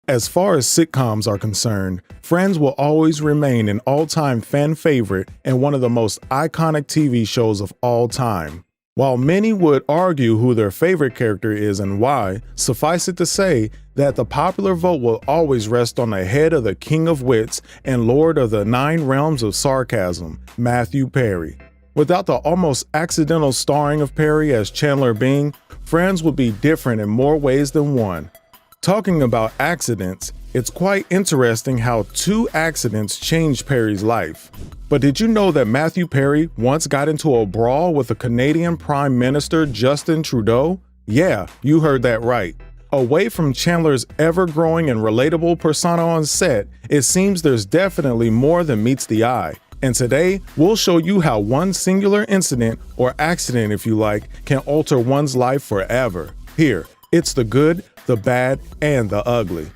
As far as sitcoms are concerned, Friends will always remain an all-time fan favorite and one of the most iconic TV shows of all time. While many would argue who their favorite character is and why, suffice it to say that the popular vote will always rest on the head of the king of wits and lord of the 9 realms of sarcasm, Matthew Perry. Without the almost accidental starring of Perry as Chandler Bing, Friends would be different in more ways than one. Talking about accidents, it's quite interesting how 2 accidents changed Perry's life. But did you know that Matthew Perry once got into a brawl with the Canadian Prime Minister Justin Trudeau? Yeah, you heard that right. Away from Chandler's ever-growing and relatable persona on set, it seems there's definitely more than meets the eye. And today, we'll show you how one singular incident, or accident if you like, can alter one's life forever. Here, it's the good, the bad, and the ugly.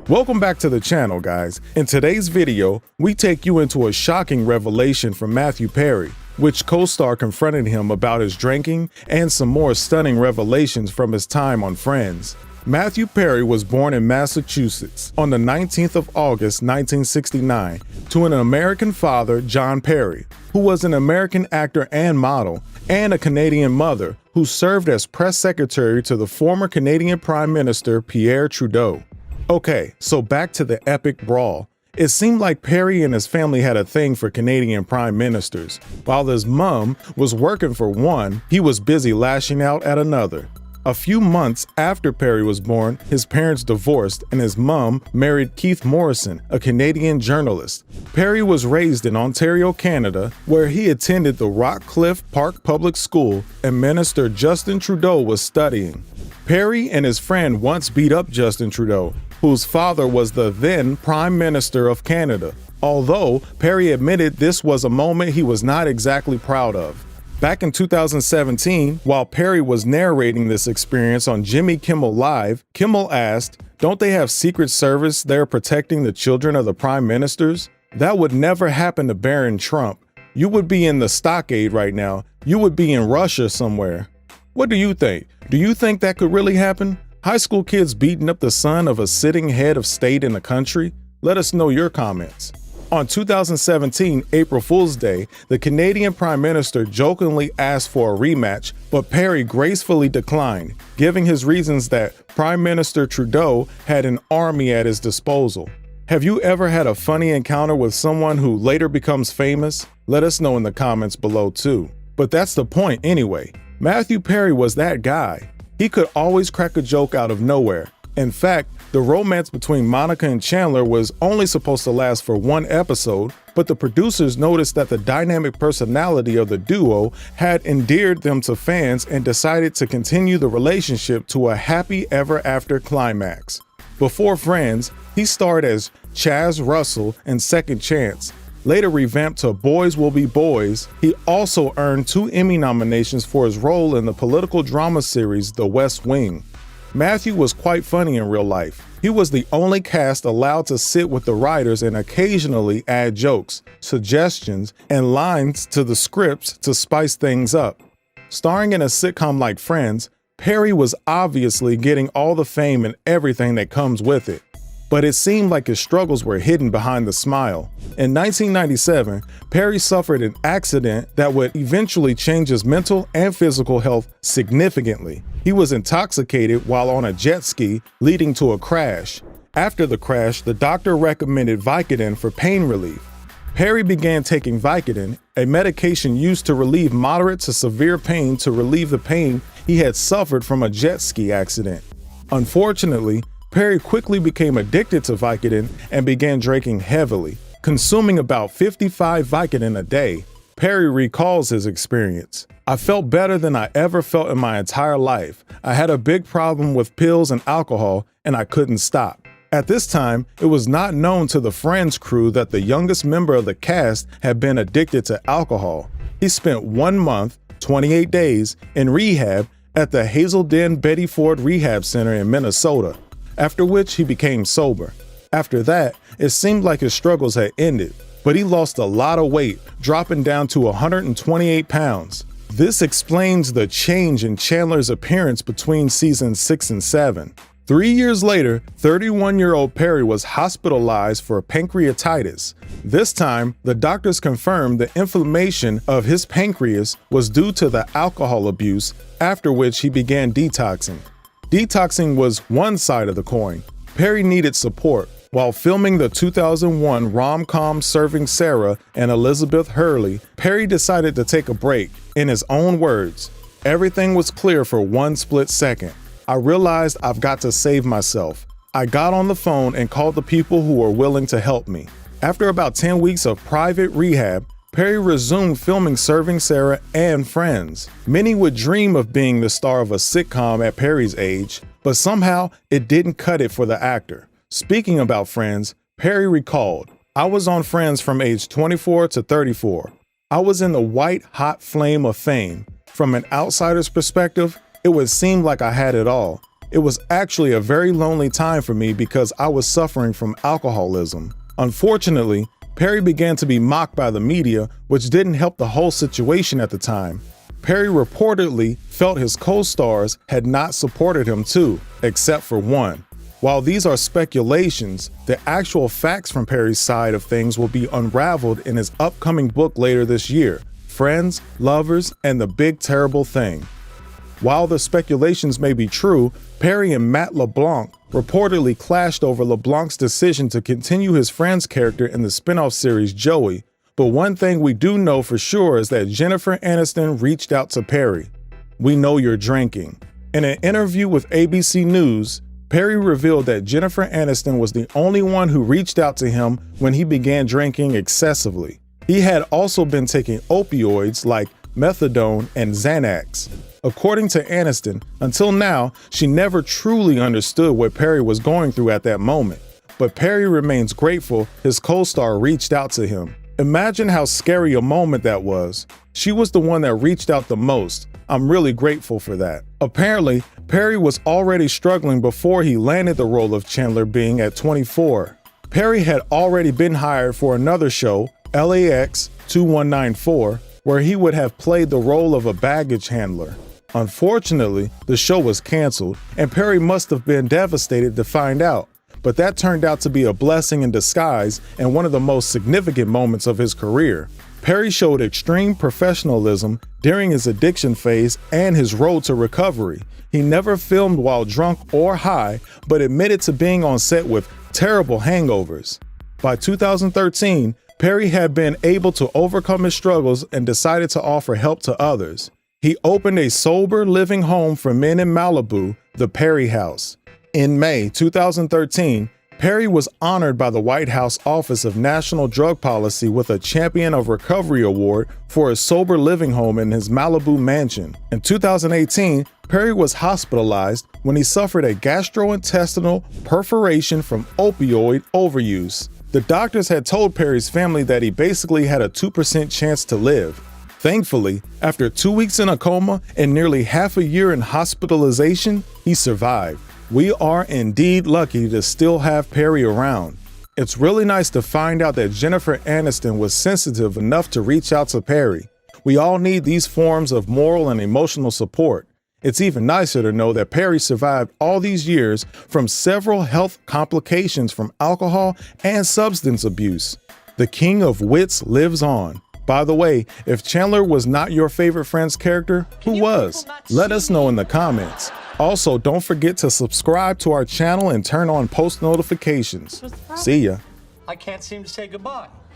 Welcome back to the channel, guys. In today's video, we take you into a shocking revelation from Matthew Perry, which co-star confronted him about his drinking, and some more stunning revelations from his time on Friends. Matthew Perry was born in Massachusetts on the 19th of August 1969 to an American father, John Perry, who was an American actor and model, and a Canadian mother who served as press secretary to the former Canadian Prime Minister Pierre Trudeau. Okay, so back to the epic brawl. It seemed like Perry and his family had a thing for Canadian prime ministers. While his mom was working for one, he was busy lashing out at another. A few months after Perry was born, his parents divorced and his mom married Keith Morrison, a Canadian journalist. Perry was raised in Ontario, Canada, where he attended the Rockcliffe Park Public School and Minister Justin Trudeau was studying. Perry and his friend once beat up Justin Trudeau, whose father was the then Prime Minister of Canada, although Perry admitted this was a moment he was not exactly proud of. Back in 2017, while Perry was narrating this experience on Jimmy Kimmel Live, Kimmel asked, "Don't they have Secret Service there protecting the children of the prime ministers? That would never happen to Barron Trump. You would be in the stockade right now. You would be in Russia somewhere." What do you think? Do you think that could really happen? High school kids beating up the son of a sitting head of state in the country? Let us know your comments. On 2017 April Fool's Day, the Canadian Prime Minister jokingly asked for a rematch, but Perry gracefully declined, giving his reasons that Prime Minister Trudeau had an army at his disposal. Have you ever had a funny encounter with someone who later becomes famous? Let us know in the comments below too. But that's the point anyway. Matthew Perry was that guy. He could always crack a joke out of nowhere. In fact, the romance between Monica and Chandler was only supposed to last for 1 episode, but the producers noticed that the dynamic personality of the duo had endeared them to fans and decided to continue the relationship to a happy ever after climax. Before Friends, he starred as Chaz Russell in Second Chance. Later revamped to Boys Will Be Boys, he also earned 2 Emmy nominations for his role in the political drama series The West Wing. Matthew was quite funny in real life. He was the only cast allowed to sit with the writers and occasionally add jokes, suggestions, and lines to the scripts to spice things up. Starring in a sitcom like Friends, Perry was obviously getting all the fame and everything that comes with it. But it seemed like his struggles were hidden behind the smile. In 1997, Perry suffered an accident that would eventually change his mental and physical health significantly. He was intoxicated while on a jet ski, leading to a crash. After the crash, the doctor recommended Vicodin for pain relief. Perry began taking Vicodin, a medication used to relieve moderate to severe pain to relieve the pain he had suffered from a jet ski accident. Unfortunately, Perry quickly became addicted to Vicodin and began drinking heavily, consuming about 55 Vicodin a day. Perry recalls his experience. "I felt better than I ever felt in my entire life. I had a big problem with pills and alcohol, and I couldn't stop." At this time, it was not known to the Friends crew that the youngest member of the cast had been addicted to alcohol. He spent 1 month, 28 days, in rehab at the Hazelden Betty Ford Rehab Center in Minnesota, after which he became sober. After that, it seemed like his struggles had ended, but he lost a lot of weight, dropping down to 128 pounds. This explains the change in Chandler's appearance between seasons 6 and 7. 3 years later, 31-year-old Perry was hospitalized for pancreatitis. This time, the doctors confirmed the inflammation of his pancreas was due to the alcohol abuse, after which he began detoxing. Detoxing was one side of the coin. Perry needed support. While filming the 2001 rom-com Serving Sarah and Elizabeth Hurley, Perry decided to take a break. In his own words, "Everything was clear for one split second. I realized I've got to save myself. I got on the phone and called the people who were willing to help me." After about 10 weeks of private rehab, Perry resumed filming Serving Sarah and Friends. Many would dream of being the star of a sitcom at Perry's age, but somehow it didn't cut it for the actor. Speaking about Friends, Perry recalled, "I was on Friends from age 24 to 34. I was in the white hot flame of fame. From an outsider's perspective, it would seem like I had it all. It was actually a very lonely time for me because I was suffering from alcoholism." Unfortunately, Perry began to be mocked by the media, which didn't help the whole situation at the time. Perry reportedly felt his co-stars had not supported him too, except for one. While these are speculations, the actual facts from Perry's side of things will be unraveled in his upcoming book later this year, Friends, Lovers, and the Big Terrible Thing. While the speculations may be true, Perry and Matt LeBlanc reportedly clashed over LeBlanc's decision to continue his Friends character in the spin-off series Joey, but one thing we do know for sure is that Jennifer Aniston reached out to Perry. "We know you're drinking." In an interview with ABC News, Perry revealed that Jennifer Aniston was the only one who reached out to him when he began drinking excessively. He had also been taking opioids like methadone and Xanax. According to Aniston, until now, she never truly understood what Perry was going through at that moment. But Perry remains grateful his co-star reached out to him. Imagine how scary a moment that was. She was the one that reached out the most. I'm really grateful for that. Apparently, Perry was already struggling before he landed the role of Chandler Bing at 24. Perry had already been hired for another show, LAX 2194, where he would have played the role of a baggage handler. Unfortunately, the show was canceled, and Perry must have been devastated to find out. But that turned out to be a blessing in disguise and one of the most significant moments of his career. Perry showed extreme professionalism during his addiction phase and his road to recovery. He never filmed while drunk or high, but admitted to being on set with terrible hangovers. By 2013, Perry had been able to overcome his struggles and decided to offer help to others. He opened a sober living home for men in Malibu, the Perry House. In May 2013, Perry was honored by the White House Office of National Drug Policy with a Champion of Recovery Award for a sober living home in his Malibu mansion. In 2018, Perry was hospitalized when he suffered a gastrointestinal perforation from opioid overuse. The doctors had told Perry's family that he basically had a 2% chance to live. Thankfully, after 2 weeks in a coma and nearly half a year in hospitalization, he survived. We are indeed lucky to still have Perry around. It's really nice to find out that Jennifer Aniston was sensitive enough to reach out to Perry. We all need these forms of moral and emotional support. It's even nicer to know that Perry survived all these years from several health complications from alcohol and substance abuse. The king of wits lives on. By the way, if Chandler was not your favorite Friends character, who was? Let us know in the comments. Also, don't forget to subscribe to our channel and turn on post notifications. See ya. I can't seem to say goodbye.